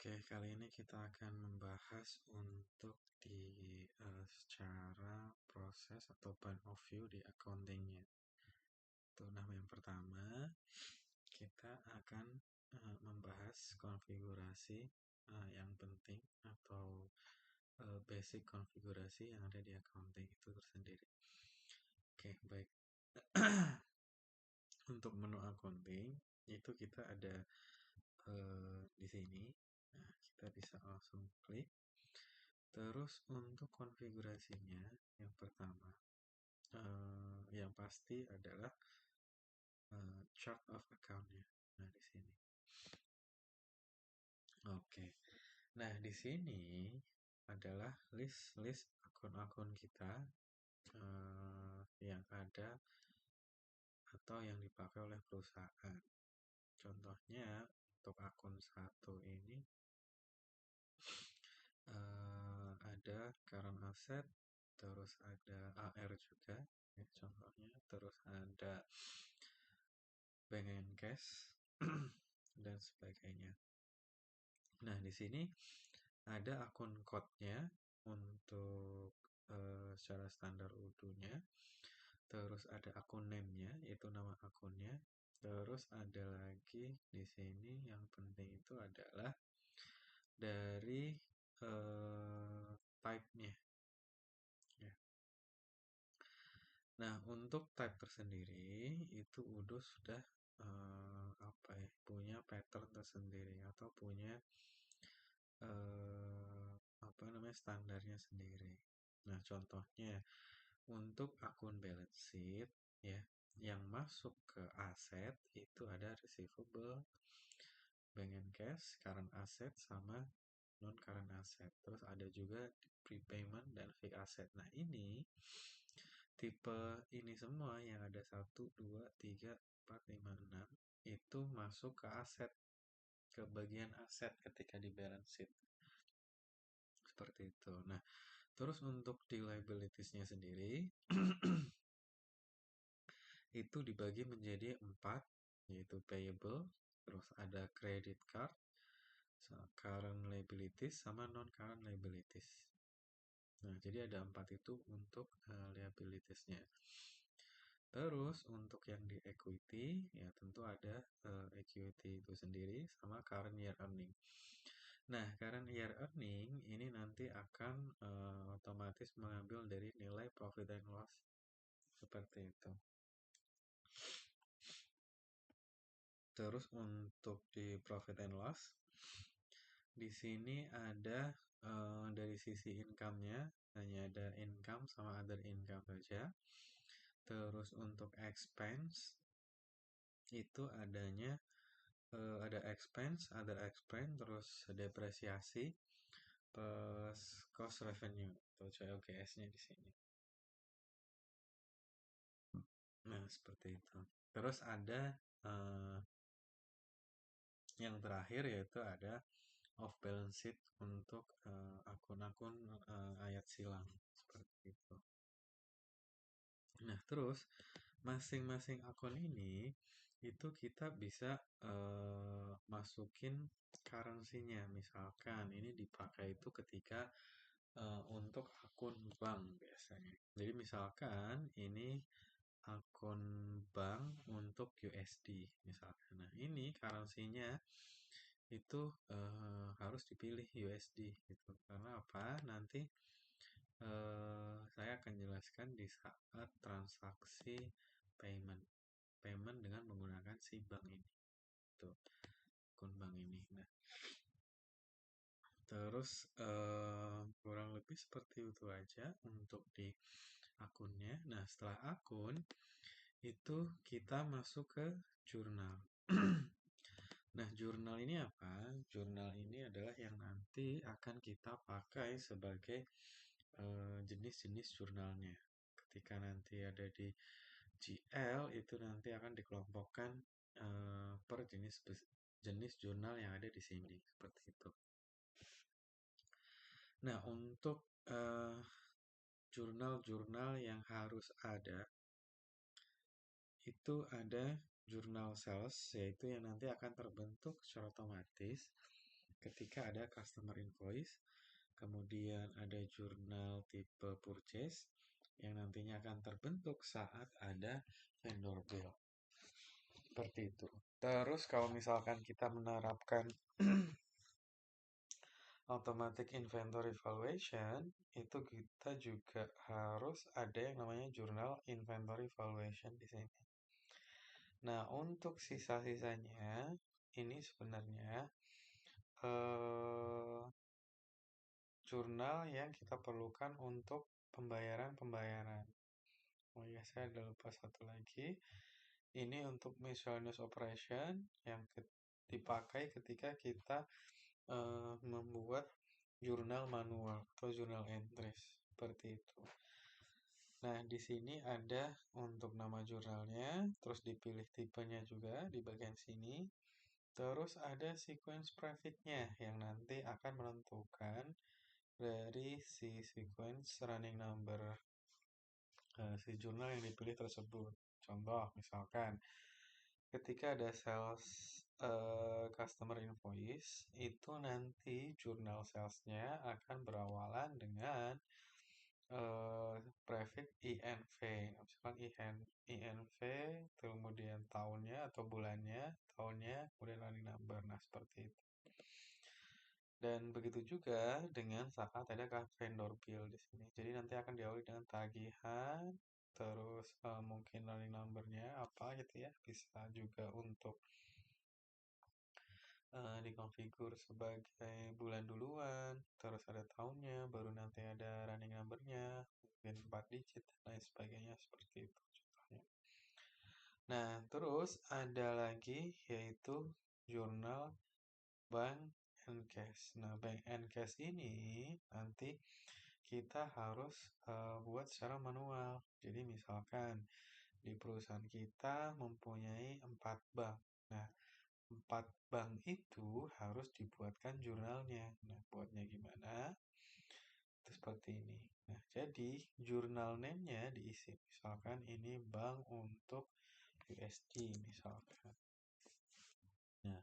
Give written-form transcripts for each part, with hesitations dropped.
Oke, kali ini kita akan membahas untuk secara proses atau point of view di accountingnya. Itu yang pertama, kita akan membahas konfigurasi yang penting atau basic konfigurasi yang ada di accounting itu tersendiri. Oke, baik. Untuk menu accounting itu kita ada di sini. Nah, kita bisa langsung klik. Terus untuk konfigurasinya, yang pertama, yang pasti adalah chart of account-nya. Nah, di sini. Oke. Nah, di sini adalah list akun-akun kita yang ada atau yang dipakai oleh perusahaan. Contohnya untuk akun 1 ini ada current asset, terus ada AR juga, ya, contohnya, terus ada bank and cash dan sebagainya. Nah, di sini ada akun code-nya untuk secara standar urdunya. Terus ada akun name-nya, itu nama akunnya. Terus ada lagi di sini yang penting itu adalah dari type-nya. Ya. Nah, untuk type tersendiri itu udah sudah punya pattern tersendiri atau punya standarnya sendiri. Nah, contohnya untuk akun balance sheet ya, yang masuk ke aset itu ada receivable, bank and cash, current asset sama non current asset. Terus ada juga prepayment dan fixed asset. Nah, ini tipe ini semua yang ada 1, 2, 3, 4, 5, 6 itu masuk ke aset, ke bagian aset ketika di balance sheet. Seperti itu. Nah, terus untuk di liabilities-nya sendiri itu dibagi menjadi 4, yaitu payable, terus ada credit card, current liabilities, sama non-current liabilities. Nah, jadi ada 4 itu untuk liabilities-nya. Terus untuk yang di equity, ya tentu ada equity itu sendiri sama current year earning. Nah, current year earning ini nanti akan otomatis mengambil dari nilai profit and loss. Seperti itu. Terus untuk di profit and loss, di sini ada dari sisi income-nya hanya ada income sama other income saja. Terus untuk expense itu adanya ada expense, other expense, terus depresiasi plus cost revenue atau COGS-nya di sini. Nah, seperti itu. Terus ada yang terakhir yaitu ada off balance sheet untuk akun-akun ayat silang seperti itu. Nah, terus masing-masing akun ini itu kita bisa masukin currency-nya. Misalkan ini dipakai itu ketika untuk akun bank biasanya. Jadi misalkan ini akun bank untuk USD misalkan. Nah, ini currency-nya itu harus dipilih USD gitu. Karena apa? Nanti saya akan jelaskan di saat transaksi payment dengan menggunakan si bank ini. Tuh, akun bank ini. Nah, terus kurang lebih seperti itu aja untuk di akunnya. Nah, setelah akun itu kita masuk ke jurnal. Nah, jurnal ini apa? Jurnal ini adalah yang nanti akan kita pakai sebagai jenis-jenis jurnalnya. Ketika nanti ada di GL itu nanti akan dikelompokkan per jenis jurnal yang ada di sini seperti itu. Nah, untuk jurnal-jurnal yang harus ada itu ada jurnal sales, yaitu yang nanti akan terbentuk secara otomatis ketika ada customer invoice, kemudian ada jurnal tipe purchase yang nantinya akan terbentuk saat ada vendor bill. Seperti itu. Terus kalau misalkan kita menerapkan automatic inventory valuation, itu kita juga harus ada yang namanya journal inventory valuation di sini. Nah, untuk sisa-sisanya, ini sebenarnya jurnal yang kita perlukan untuk pembayaran-pembayaran. Oh iya, saya ada lupa satu lagi. Ini untuk miscellaneous operation yang dipakai ketika kita membuat jurnal manual atau jurnal entries seperti itu. Nah, di sini ada untuk nama jurnalnya, terus dipilih tipenya juga di bagian sini. Terus ada sequence prefix-nya yang nanti akan menentukan dari si sequence running number si jurnal yang dipilih tersebut. Contoh, misalkan ketika ada sales customer invoice, itu nanti jurnal salesnya akan berawalan dengan prefix INV. Misalkan INV, kemudian tahunnya atau bulannya, tahunnya, kemudian running number. Nah, seperti itu. Dan begitu juga dengan saat ada vendor bill di sini. Jadi nanti akan diawali dengan tagihan, terus mungkin running number-nya apa gitu ya. Bisa juga untuk dikonfigur sebagai bulan duluan, terus ada tahunnya, baru nanti ada running number-nya, mungkin 4 digit, dan lain sebagainya, seperti itu contohnya. Nah, terus ada lagi yaitu jurnal bank and cash. Nah, bank and cash ini nanti kita harus buat secara manual. Jadi misalkan di perusahaan kita mempunyai 4 bank. Nah, 4 bank itu harus dibuatkan jurnalnya. Nah, buatnya gimana? Itu seperti ini. Nah, jadi jurnal name-nya diisi. Misalkan ini bank untuk USD misalkan. Nah,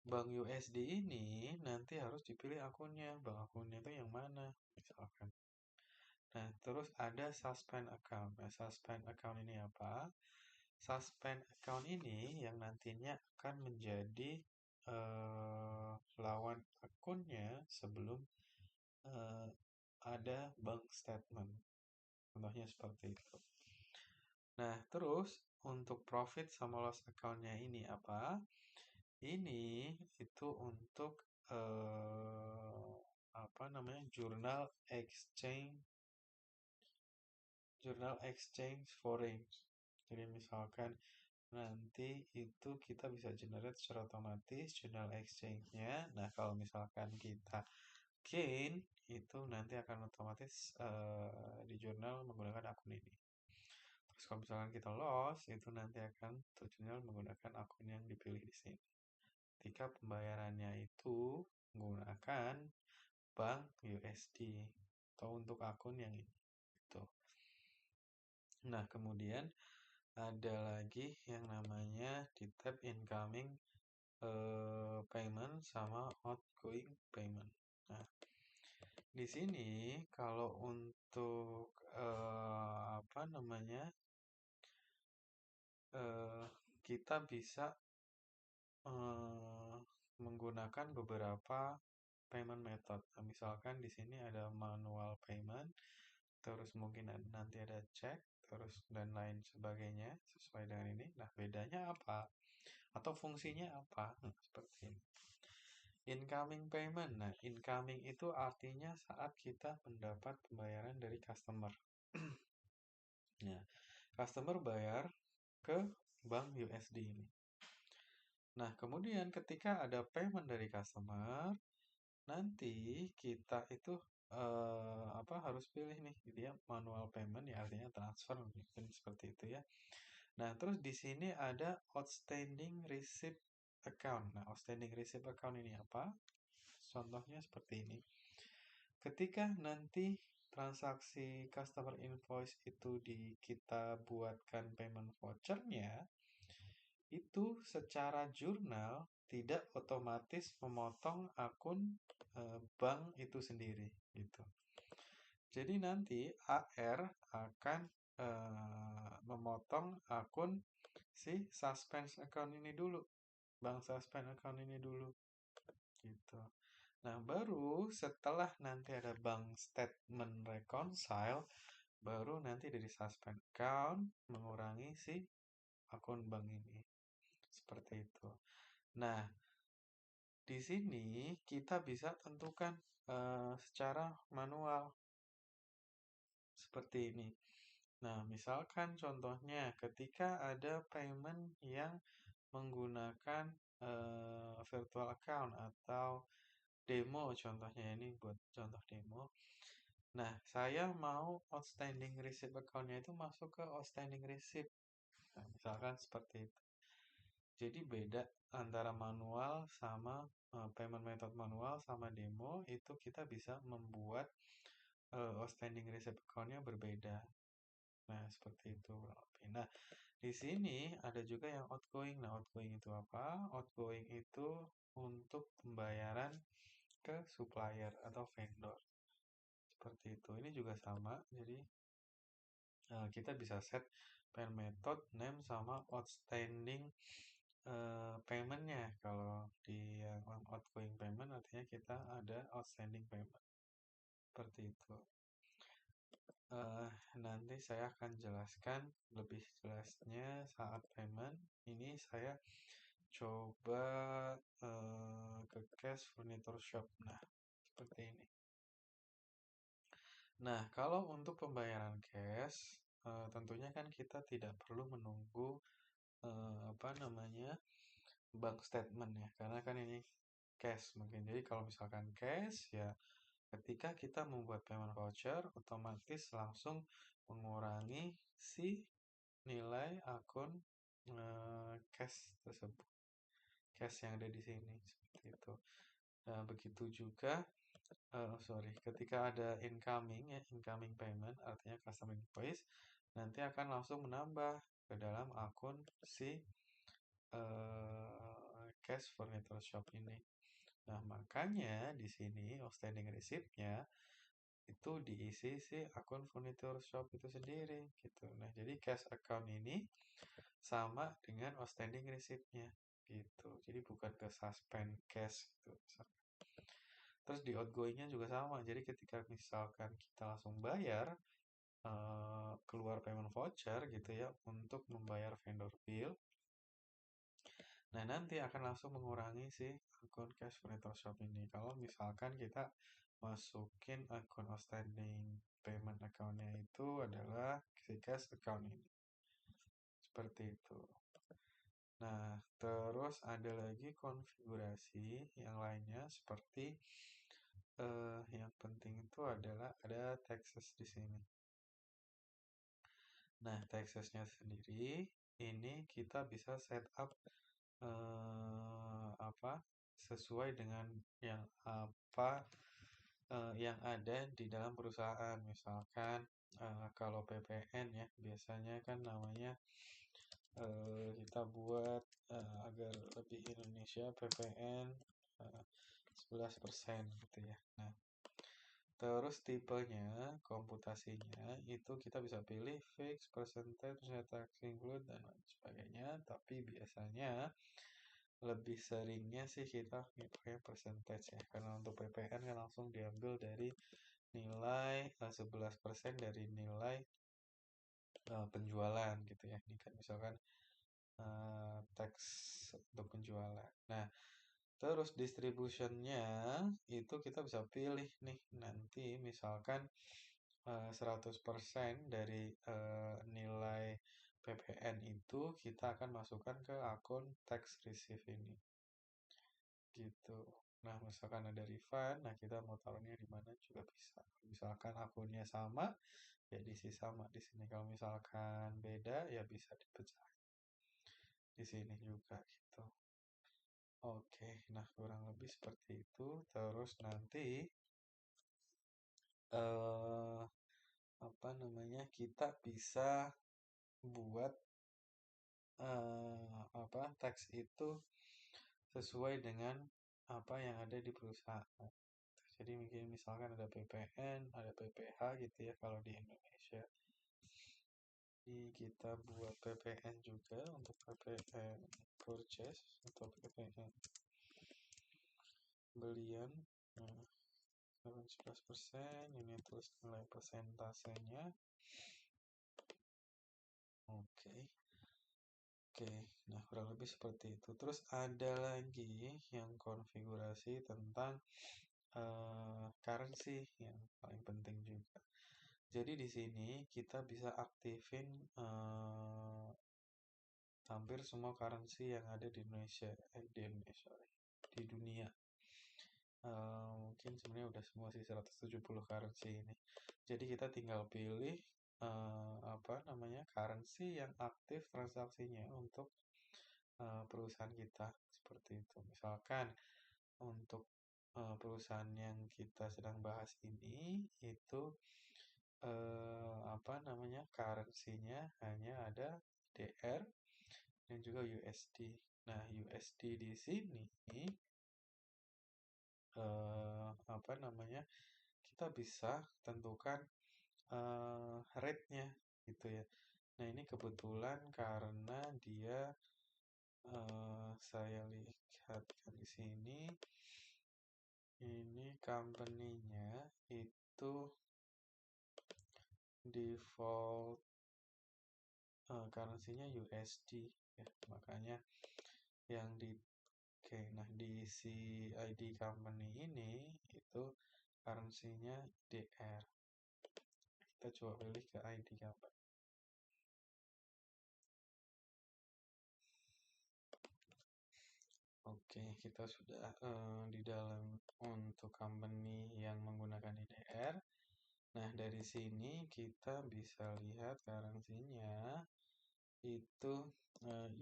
bank USD ini nanti harus dipilih akunnya. Bank akunnya itu yang mana? Misalkan. Nah, terus ada suspend account. Nah, suspend account ini apa? Suspend account ini yang nantinya akan menjadi lawan akunnya sebelum ada bank statement. Contohnya seperti itu. Nah, terus untuk profit sama loss account-nya ini apa? Ini itu untuk apa namanya? Jurnal exchange foreign. Jadi misalkan nanti itu kita bisa generate secara otomatis jurnal exchange-nya. Nah, kalau misalkan kita gain, itu nanti akan otomatis di jurnal menggunakan akun ini. Terus kalau misalkan kita loss, itu nanti akan terjurnal menggunakan akun yang dipilih di sini. Ketika pembayarannya itu menggunakan bank USD atau untuk akun yang ini. Gitu. Nah, kemudian ada lagi yang namanya di tab incoming payment sama outgoing payment. Nah, di sini kalau untuk apa namanya kita bisa menggunakan beberapa payment method. Nah, misalkan di sini ada manual payment, terus mungkin nanti ada check, terus dan lain sebagainya sesuai dengan ini. Nah, bedanya apa? Atau fungsinya apa? Nah, seperti ini. Incoming payment. Nah, incoming itu artinya saat kita mendapat pembayaran dari customer. Nah, customer bayar ke bank USD ini. Nah, kemudian ketika ada payment dari customer, nanti kita itu apa harus pilih nih, dia manual payment ya artinya transfer mungkin seperti itu ya. Nah, terus di sini ada outstanding receipt account. Nah, outstanding receipt account ini apa? Contohnya seperti ini. Ketika nanti transaksi customer invoice itu kita buatkan payment vouchernya, itu secara jurnal tidak otomatis memotong akun bank itu sendiri gitu. Jadi nanti AR akan memotong akun si suspense account ini dulu, bank suspend account ini dulu gitu. Nah, baru setelah nanti ada bank statement reconcile, baru nanti dari suspend account mengurangi si akun bank ini. Seperti itu. Nah, di sini kita bisa tentukan secara manual seperti ini. Nah, misalkan contohnya ketika ada payment yang menggunakan virtual account atau demo, contohnya ini buat contoh demo. Nah, saya mau outstanding receipt account-nya itu masuk ke outstanding receipt. Nah, misalkan seperti itu. Jadi beda antara manual sama payment method manual sama demo itu kita bisa membuat outstanding receipt account-nya berbeda. Nah, seperti itu. Nah, di sini ada juga yang outgoing. Nah, outgoing itu apa? Outgoing itu untuk pembayaran ke supplier atau vendor. Seperti itu. Ini juga sama. Jadi, kita bisa set payment method, name, sama outstanding payment-nya. Kalau di yang outgoing payment artinya kita ada outstanding payment. Seperti itu. Nanti saya akan jelaskan lebih jelasnya saat payment. Ini saya coba ke cash furniture shop. Nah, seperti ini. Nah, kalau untuk pembayaran cash, tentunya kan kita tidak perlu menunggu bank statement ya, karena kan ini cash mungkin. Jadi kalau misalkan cash ya, ketika kita membuat payment voucher, otomatis langsung mengurangi si nilai akun cash tersebut, cash yang ada di sini seperti itu. Nah, begitu juga ketika ada incoming payment artinya customer invoice, nanti akan langsung menambah ke dalam akun si cash furniture shop ini. Nah, makanya di sini outstanding receipt-nya itu diisi si akun furniture shop itu sendiri gitu. Nah, jadi cash account ini sama dengan outstanding receipt-nya gitu. Jadi bukan ke suspend cash gitu. Terus di outgoing-nya juga sama. Jadi ketika misalkan kita langsung bayar keluar payment voucher gitu ya untuk membayar vendor bill. Nah, nanti akan langsung mengurangi si akun cash furniture shop ini. Kalau misalkan kita masukin akun outstanding payment account-nya itu adalah si cash account ini. Seperti itu. Nah, terus ada lagi konfigurasi yang lainnya seperti yang penting itu adalah ada taxes di sini. Nah, taxes-nya sendiri ini kita bisa setup sesuai dengan yang yang ada di dalam perusahaan. Misalkan kalau PPN ya biasanya kan namanya kita buat agar lebih Indonesia PPN 11% gitu ya. Nah, terus tipenya, komputasinya itu kita bisa pilih fix, percentage, net tax include dan lain sebagainya. Tapi biasanya lebih seringnya sih kita pakai percentage ya, karena untuk PPN kan langsung diambil dari nilai 11% dari nilai penjualan gitu ya. Ini kan misalkan tax untuk penjualan. Nah, terus distributionnya itu kita bisa pilih nih nanti misalkan 100% dari nilai PPN itu kita akan masukkan ke akun tax receive ini gitu. Nah, misalkan ada refund, nah kita mau taruhnya di mana juga bisa. Misalkan akunnya sama, ya diisi sama di sini. Kalau misalkan beda, ya bisa dipecah di sini juga gitu. Oke, nah kurang lebih seperti itu. Terus nanti kita bisa buat teks itu sesuai dengan apa yang ada di perusahaan. Jadi mungkin misalkan ada PPN, ada PPH gitu ya kalau di Indonesia. Jadi kita buat PPN juga untuk PPN purchase atau PPN belian. Nah, 11%, ini tulis nilai persentasenya. Oke. Oke, nah kurang lebih seperti itu. Terus ada lagi yang konfigurasi tentang currency yang paling penting juga. Jadi di sini kita bisa aktifin hampir semua currency yang ada di Indonesia, di dunia. Mungkin sebenarnya udah semua sih 170 currency ini. Jadi kita tinggal pilih apa namanya currency yang aktif transaksinya untuk perusahaan kita seperti itu. Misalkan untuk perusahaan yang kita sedang bahas ini itu apa namanya currency-nya hanya ada DR dan juga USD. Nah, USD di sini apa namanya kita bisa tentukan rate-nya gitu ya. Nah, ini kebetulan karena dia saya lihat di sini ini company-nya itu default currency-nya USD ya. Makanya yang di oke, nah di si ID company ini itu currency-nya DR. Kita coba pilih ke ID company. Oke, kita sudah di dalam untuk company yang menggunakan DDR. Nah, dari sini kita bisa lihat currency-nya itu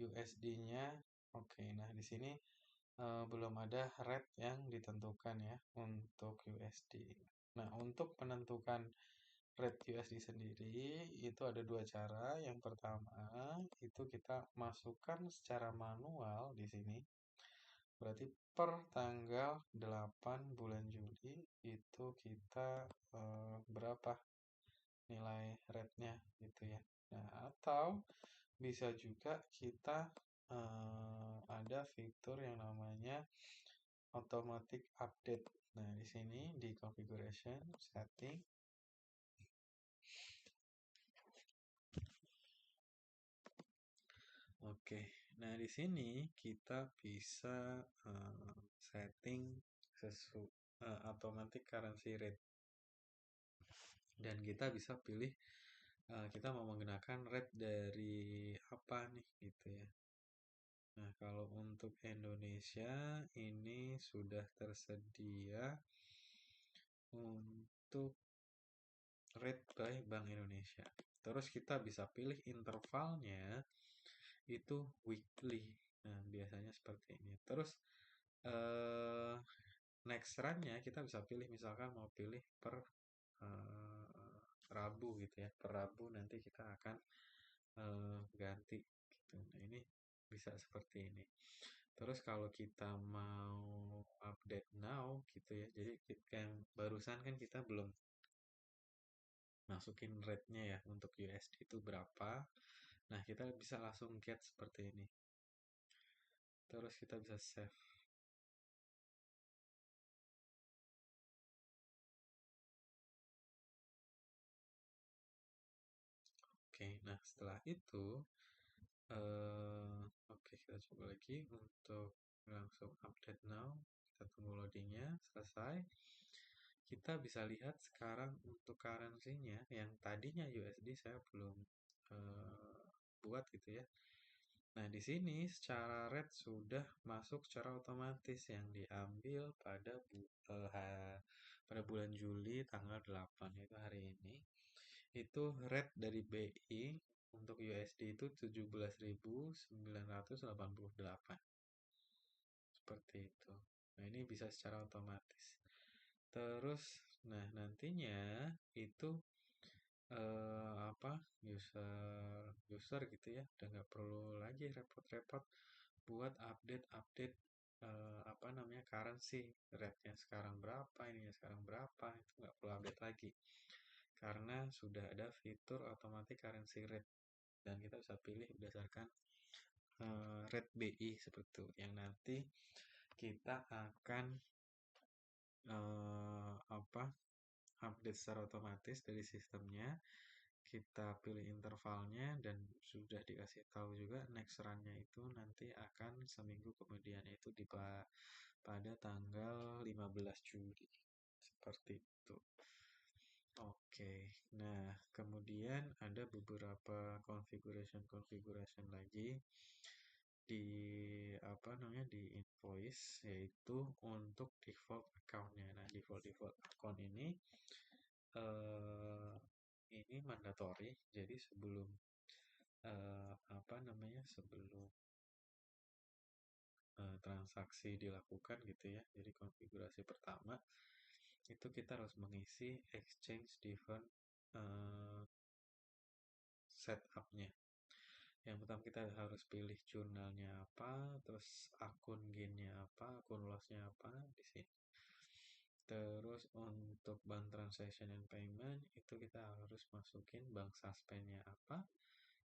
USD-nya. Oke, nah di sini belum ada rate yang ditentukan ya untuk USD. Nah, untuk menentukan rate USD sendiri itu ada dua cara. Yang pertama itu kita masukkan secara manual di sini. Berarti per tanggal 8 bulan Juli itu kita berapa nilai rate-nya gitu ya. Nah, atau bisa juga kita ada fitur yang namanya automatic update. Nah, di sini di configuration setting. Oke, nah di sini kita bisa setting automatic currency rate dan kita bisa pilih kita mau menggunakan rate dari apa nih gitu ya. Nah, kalau untuk Indonesia ini sudah tersedia untuk rate by Bank Indonesia. Terus kita bisa pilih intervalnya itu weekly. Nah, biasanya seperti ini. Terus next run-nya kita bisa pilih misalkan mau pilih per Rabu gitu ya. Per Rabu nanti kita akan ganti gitu. Nah, ini bisa seperti ini. Terus kalau kita mau update now gitu ya. Jadi yang barusan kan kita belum masukin rate-nya ya untuk USD itu berapa. Nah, kita bisa langsung get seperti ini. Terus kita bisa save. Oke, nah setelah itu oke, kita coba lagi untuk langsung update now. Kita tunggu loadingnya selesai. Kita bisa lihat sekarang untuk currency-nya yang tadinya USD saya belum buat gitu ya. Nah, di sini secara rate sudah masuk secara otomatis yang diambil pada bulan Juli tanggal 8 itu hari ini. Itu rate dari BI untuk USD itu 17.988. Seperti itu. Nah, ini bisa secara otomatis. Terus, nah nantinya itu apa user gitu ya, udah nggak perlu lagi repot-repot buat update apa namanya, currency rate-nya sekarang berapa, ininya sekarang berapa, itu nggak perlu update lagi karena sudah ada fitur automatic currency rate dan kita bisa pilih berdasarkan rate BI seperti itu yang nanti kita akan apa update secara otomatis dari sistemnya. Kita pilih intervalnya dan sudah dikasih tahu juga next run-nya itu nanti akan seminggu kemudian, itu pada tanggal 15 Juli seperti itu. Oke, nah kemudian ada beberapa configuration lagi di apa namanya di invoice, yaitu untuk default account-nya. Nah, default account eh, ini mandatory. Jadi sebelum apa namanya sebelum transaksi dilakukan gitu ya. Jadi konfigurasi pertama itu kita harus mengisi exchange different eh, setupnya. Yang pertama kita harus pilih jurnalnya apa, terus akun gainnya apa, akun lossnya apa di sini. Terus untuk bank transaction and payment itu kita harus masukin bank suspendnya apa.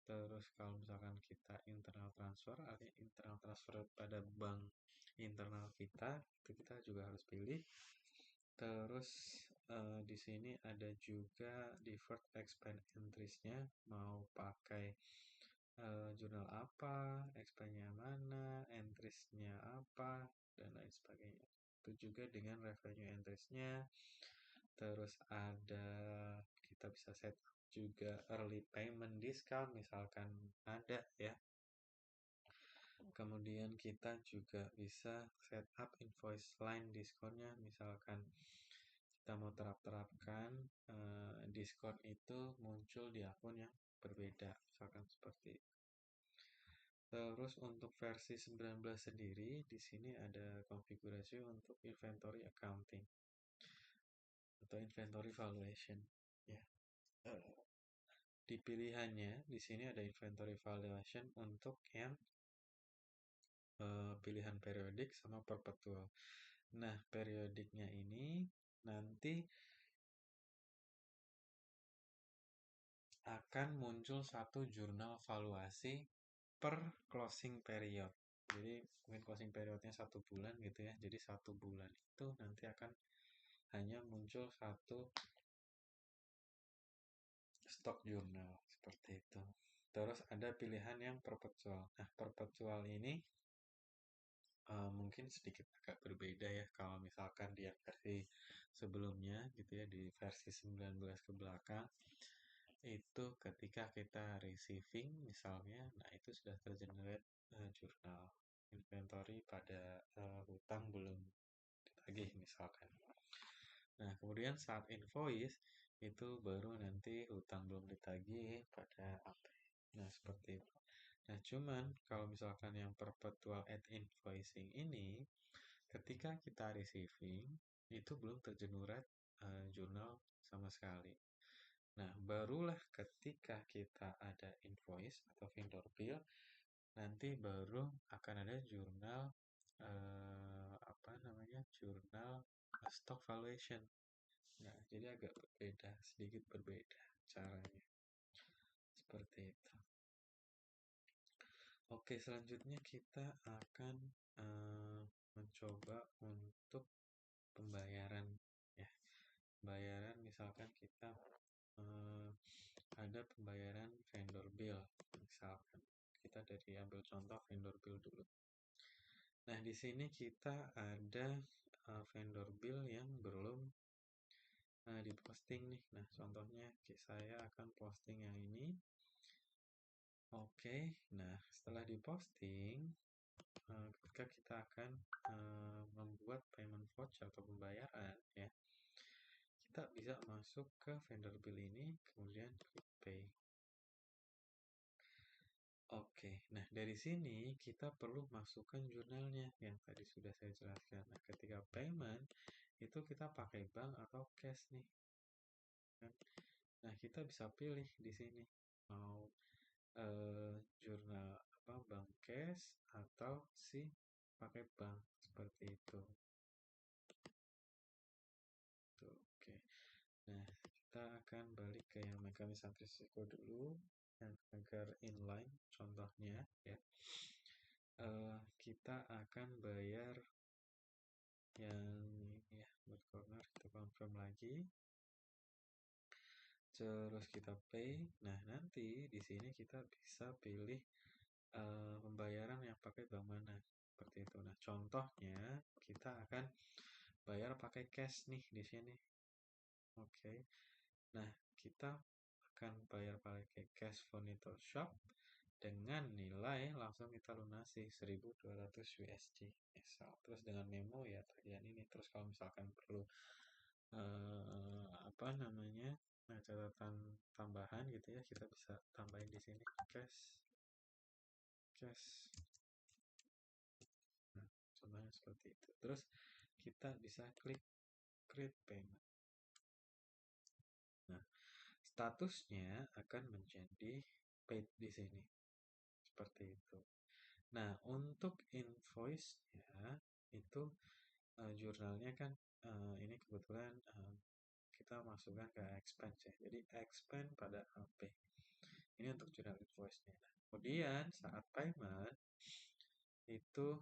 Terus kalau misalkan kita internal transfer, artinya internal transfer pada bank internal kita, itu kita juga harus pilih. Terus di sini ada juga deferred expense entries-nya, mau pakai jurnal apa, expense-nya mana, entries-nya apa, dan lain sebagainya. Itu juga dengan revenue entries-nya. Terus ada kita bisa set up juga early payment discount misalkan ada ya. Kemudian kita juga bisa set up invoice line diskonnya, misalkan kita mau terapkan diskon itu muncul di akun yang berbeda, misalkan seperti itu. Terus untuk versi 19 sendiri di sini ada konfigurasi untuk inventory accounting atau inventory valuation ya. Di pilihannya di sini ada inventory valuation untuk yang pilihan periodik sama perpetual. Nah, periodiknya ini nanti akan muncul satu jurnal valuasi per closing period. Jadi mungkin closing periodnya 1 bulan gitu ya. Jadi 1 bulan itu nanti akan hanya muncul satu stok jurnal seperti itu. Terus ada pilihan yang perpetual. Nah, perpetual ini mungkin sedikit agak berbeda ya kalau misalkan di versi sebelumnya gitu ya, di versi 19 ke belakang itu ketika kita receiving misalnya, nah itu sudah tergenerate jurnal inventory pada hutang belum ditagih misalkan. Nah, kemudian saat invoice itu baru nanti hutang belum ditagih pada apa. Nah, seperti itu. Nah, cuman kalau misalkan yang perpetual at invoicing ini, ketika kita receiving, itu belum tergenerate jurnal sama sekali. Nah, barulah ketika kita ada invoice atau vendor bill, nanti baru akan ada jurnal apa namanya? Jurnal stock valuation. Nah, jadi agak berbeda, sedikit berbeda caranya. Seperti itu. Oke, selanjutnya kita akan mencoba untuk pembayaran ya. Pembayaran misalkan kita ada pembayaran vendor bill misalkan. Kita dari ambil contoh vendor bill dulu. Nah, di sini kita ada vendor bill yang belum diposting nih. Nah, contohnya saya akan posting yang ini. Oke, nah setelah diposting, ketika kita akan membuat payment voucher atau pembayaran ya, kita bisa masuk ke vendor bill ini, kemudian klik pay. Oke, nah dari sini kita perlu masukkan jurnalnya yang tadi sudah saya jelaskan. Nah, ketika payment itu kita pakai bank atau cash nih. Nah, kita bisa pilih di sini mau jurnal apa bank cash atau si pakai bank seperti itu. Tuh, oke. Nah, kita akan balik ke yang mekanisme risiko dulu yang agar inline contohnya ya. Kita akan bayar yang ini ya, buat corner kita confirm lagi. Terus kita pay. Nah, nanti di sini kita bisa pilih pembayaran yang pakai bank mana seperti itu. Nah, contohnya kita akan bayar pakai cash nih di sini. Oke. Nah, kita akan bayar pakai cash furniture shop dengan nilai langsung kita lunasi 1.200 USD misal. Terus dengan memo ya tagihan ini. Terus kalau misalkan perlu apa namanya, nah catatan tambahan gitu ya, kita bisa tambahin di sini cash. Nah, contohnya seperti itu. Terus kita bisa klik create payment. Nah, statusnya akan menjadi paid di sini. Seperti itu. Nah, untuk invoice-nya itu jurnalnya kan ini kebetulan kita masukkan ke expense ya. Jadi expense pada AP. Ini untuk jurnal invoice-nya. Nah, kemudian saat payment itu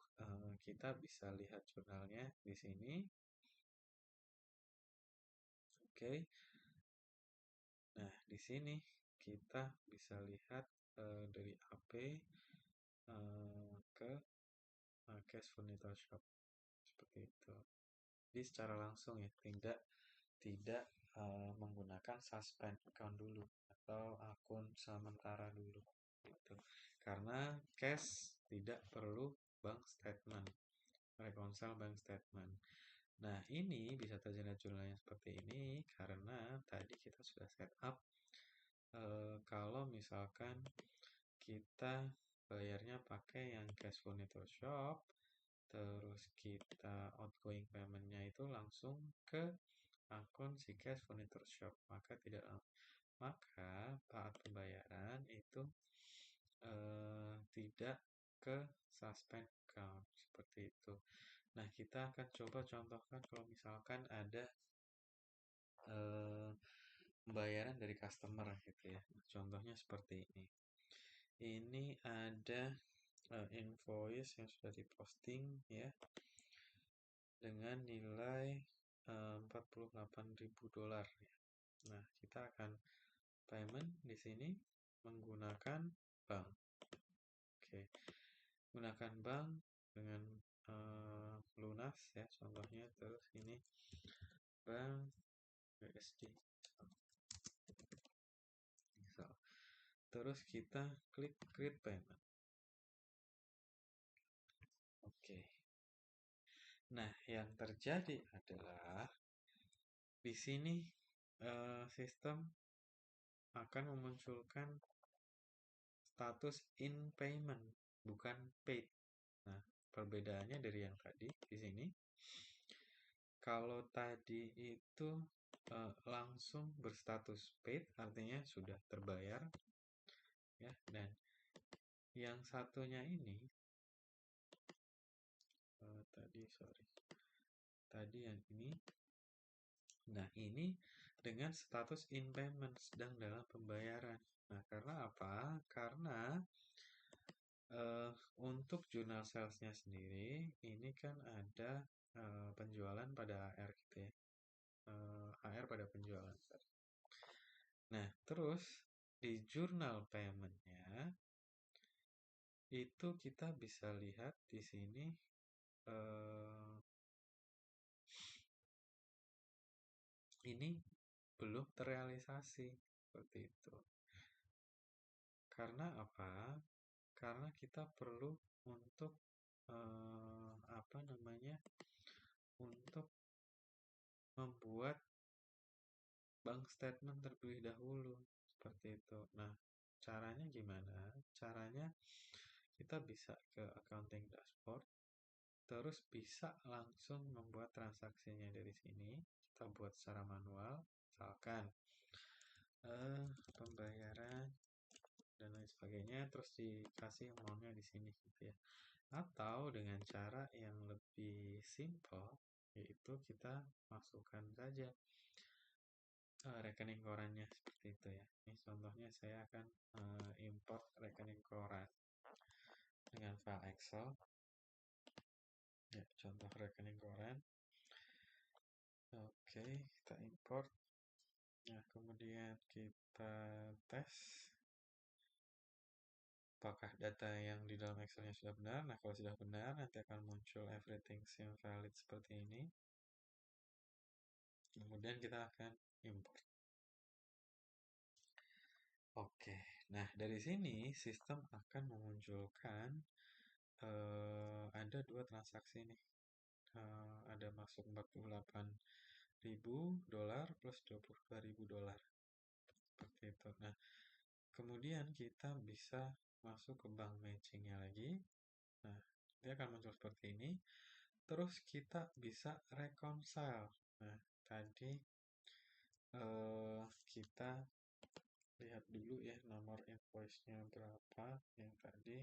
kita bisa lihat jurnalnya di sini. Oke. Nah, di sini kita bisa lihat dari AP ke cash furniture shop seperti itu. Jadi secara langsung ya, tidak menggunakan suspend account dulu atau akun sementara dulu gitu. Karena cash tidak perlu bank statement, reconcile bank statement. Nah, ini bisa terjadi jurnalnya seperti ini karena tadi kita sudah set up kalau misalkan kita bayarnya pakai yang cash furniture shop, terus kita outgoing paymentnya itu langsung ke akun si cash furniture shop, maka saat pembayaran itu tidak ke suspend account seperti itu. Nah, kita akan coba contohkan kalau misalkan ada pembayaran dari customer gitu ya. Contohnya seperti ini. Ini ada invoice yang sudah diposting ya dengan nilai $48.000 ya. Nah, kita akan payment di sini menggunakan bank. Oke. Gunakan bank dengan lunas ya contohnya, terus ini bank USD. Misal. Terus kita klik create payment. Oke. Nah, yang terjadi adalah di sini sistem akan memunculkan status in payment, bukan paid. Nah, perbedaannya dari yang tadi di sini, kalau tadi itu langsung berstatus paid, artinya sudah terbayar, ya. Dan yang satunya ini tadi yang ini. Nah, ini dengan status in payment, sedang dalam pembayaran. Nah, karena apa? Karena untuk jurnal salesnya sendiri, ini kan ada penjualan pada AR gitu ya. AR pada penjualan. Nah, terus di jurnal paymentnya itu kita bisa lihat di sini ini belum terrealisasi seperti itu. Karena apa? Karena kita perlu untuk untuk membuat bank statement terlebih dahulu seperti itu. Nah, caranya gimana? Caranya kita bisa ke accounting dashboard, terus bisa langsung membuat transaksinya dari sini. Kita buat secara manual, misalkan pembayaran dan lain sebagainya, terus dikasih amountnya di sini gitu ya. Atau dengan cara yang lebih simple, yaitu kita masukkan saja rekening korannya seperti itu ya. Ini contohnya saya akan import rekening koran dengan file Excel. Ya, contoh rekening koran. Oke, kita import. Nah, kemudian kita tes apakah data yang di dalam Excel-nya sudah benar. Nah, kalau sudah benar, nanti akan muncul everything seems valid seperti ini. Kemudian kita akan import. Oke, nah dari sini sistem akan memunculkan ada dua transaksi nih. Ada masuk $48.000 plus $22.000 seperti itu. Nah, kemudian kita bisa masuk ke bank matchingnya lagi. Nah, dia akan muncul seperti ini. Terus kita bisa reconcile. Nah, tadi kita lihat dulu ya nomor invoice-nya berapa yang tadi.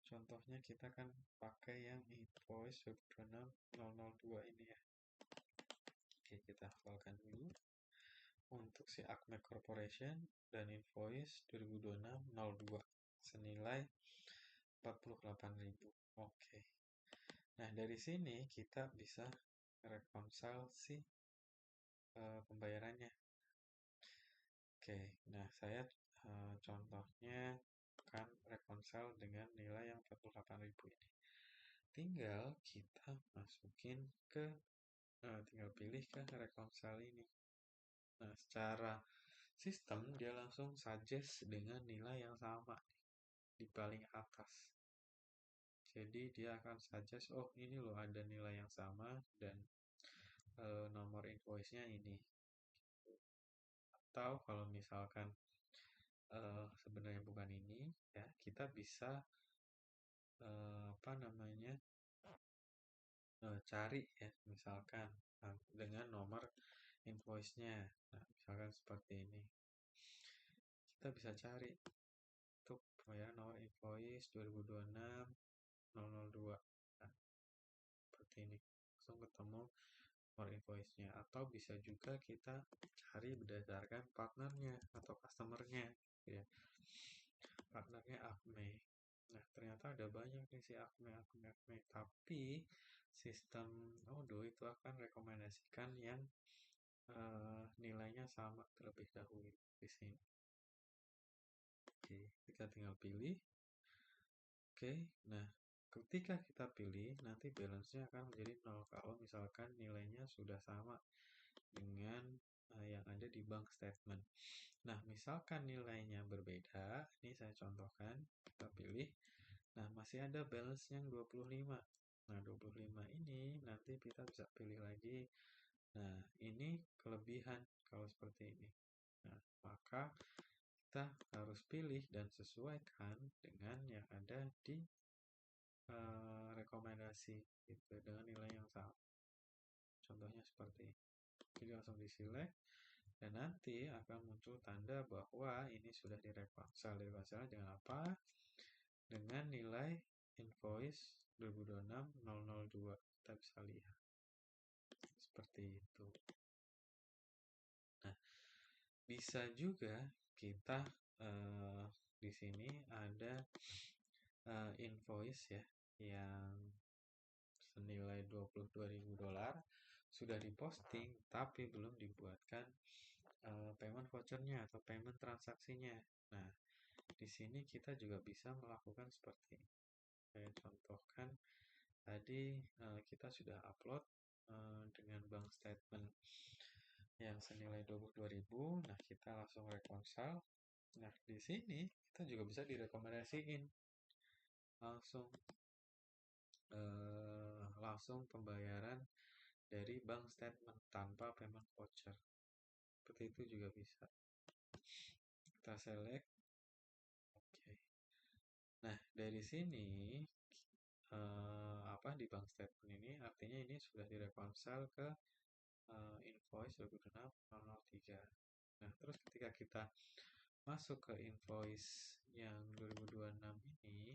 Contohnya kita kan pakai yang invoice 2026-002 ini ya. Oke, kita hafalkan dulu. Untuk si Acme Corporation dan invoice 2026-02 senilai 48.000. Oke. Nah, dari sini kita bisa reconcile si pembayarannya. Oke, nah saya contohnya akan reconcile dengan nilai yang 48.000 ini. Tinggal kita masukin ke, tinggal pilih ke reconcile ini. Nah, secara sistem dia langsung suggest dengan nilai yang sama di paling atas. Jadi dia akan suggest, oh ini loh ada nilai yang sama dan nomor invoice-nya ini. Atau kalau misalkan sebenarnya bukan ini, ya kita bisa apa namanya cari ya, misalkan dengan nomor invoice-nya. Nah, misalkan seperti ini. Kita bisa cari untuk pembayaran nomor invoice 2026-002. Nah, seperti ini. Langsung ketemu nomor invoice-nya. Atau bisa juga kita cari berdasarkan partnernya atau customer-nya. Ya. Partnernya Acme. Nah, ternyata ada banyak nih si Acme. Tapi sistem Odoo itu akan rekomendasikan yang nilainya sama terlebih dahulu di sini. Oke, kita tinggal pilih. Oke, nah ketika kita pilih, nanti balance-nya akan menjadi 0 kalau misalkan nilainya sudah sama dengan yang ada di bank statement. Nah, misalkan nilainya berbeda, ini saya contohkan, kita pilih. Nah, masih ada balance yang 25. Nah, 25 ini nanti kita bisa pilih lagi. Nah, ini kelebihan kalau seperti ini. Nah, maka kita harus pilih dan sesuaikan dengan yang ada di rekomendasi gitu dengan nilai yang sama. Contohnya seperti ini. Jadi langsung di-select dan nanti akan muncul tanda bahwa ini sudah direkonsal. Direkonsal dengan apa? Dengan nilai invoice 2026-002. Kita bisa lihat. Seperti itu. Nah, bisa juga kita di sini ada invoice ya yang senilai $22.000 sudah diposting tapi belum dibuatkan payment vouchernya atau payment transaksinya. Nah, di sini kita juga bisa melakukan seperti ini. Saya contohkan tadi kita sudah upload dengan bank statement yang senilai 22.000. Nah, kita langsung reconcile. Nah, di sini kita juga bisa direkomendasiin langsung pembayaran dari bank statement tanpa payment voucher. Seperti itu juga bisa. Kita select. Oke. Nah, dari sini di bank statement ini artinya ini sudah direkonsil ke invoice 2026-003. Nah, terus ketika kita masuk ke invoice yang 2026 ini,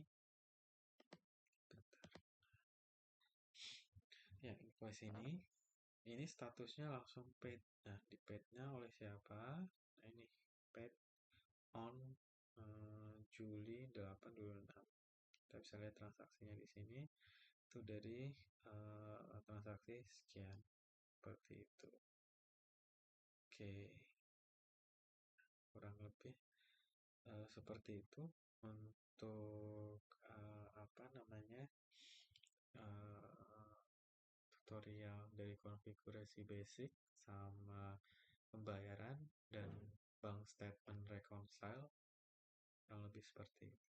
ke sini. Ini statusnya langsung paid. Nah, di paid-nya oleh siapa? Nah, ini paid on Juli 8 2006. Kita bisa lihat transaksinya di sini. Itu dari transaksi sekian. Seperti itu. Oke, kurang lebih seperti itu untuk apa namanya uh, tutorial dari konfigurasi basic sama pembayaran dan bank statement reconcile yang lebih seperti itu.